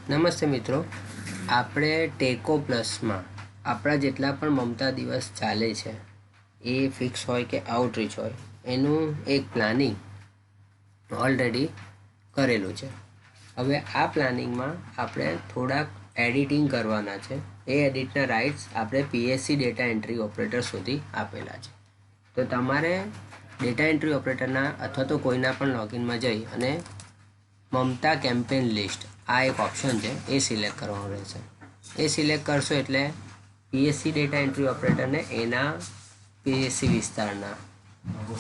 નમસ્તે મિત્રો, આપણે ટેકો પ્લસમાં આપણા જેટલા પણ મમતા દિવસ ચાલે છે એ ફિક્સ હોય કે આઉટરીચ હોય એનું એક પ્લાનિંગ ઓલરેડી કરેલું છે. હવે આ પ્લાનિંગમાં આપણે થોડાક એડિટિંગ કરવાના છે. એ એડિટના રાઇટ્સ આપણે પીએસસી ડેટા એન્ટ્રી ઓપરેટર સુધી આપેલા છે. તો તમારે ડેટા એન્ટ્રી ઓપરેટરના અથવા તો કોઈના પણ લોગિનમાં જઈ અને મમતા કેમ્પેન લિસ્ટ આ એક ઓપ્શન છે એ સિલેક્ટ કરવાનું રહેશે. એ સિલેક્ટ કરશો એટલે પીએસસી ડેટા એન્ટ્રી ઓપરેટરને એના પીએસસી વિસ્તારના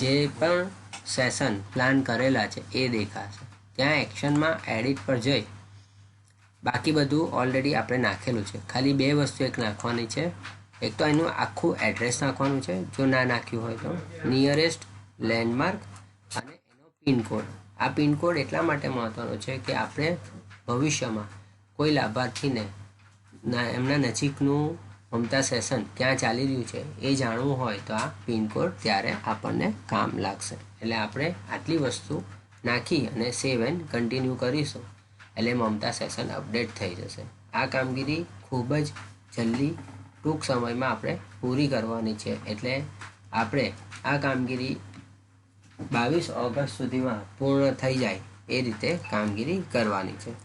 જે પણ સેશન પ્લાન કરેલા છે એ દેખાશે. ત્યાં એક્શનમાં એડિટ પર જઈ બાકી બધું ઓલરેડી આપણે નાખેલું છે. ખાલી બે વસ્તુ એક નાખવાની છે. એક તો એનું આખું એડ્રેસ નાખવાનું છે, જો ના નાખ્યું હોય તો નિયરેસ્ટ લેન્ડમાર્ક અને એનો પિનકોડ. આ પિનકોડ એટલા માટે મહત્ત્વનો છે કે આપણે ભવિષ્યમાં કોઈ લાભાર્થીને એમના નજીકનું મમતા સેશન ક્યાં ચાલી રહ્યું છે એ જાણવું હોય તો આ પિનકોડ ત્યારે આપણને કામ લાગશે. એટલે આપણે આટલી વસ્તુ નાખી અને સેવ એન્ડ કન્ટિન્યુ કરીશું એટલે મમતા સેશન અપડેટ થઈ જશે. આ કામગીરી ખૂબ જ જલ્દી ટૂંક સમયમાં આપણે પૂરી કરવાની છે. એટલે આપણે આ કામગીરી 22 ઓગસ્ટ સુધીમાં પૂર્ણ થઈ જાય એ રીતે કામગીરી કરવાની છે.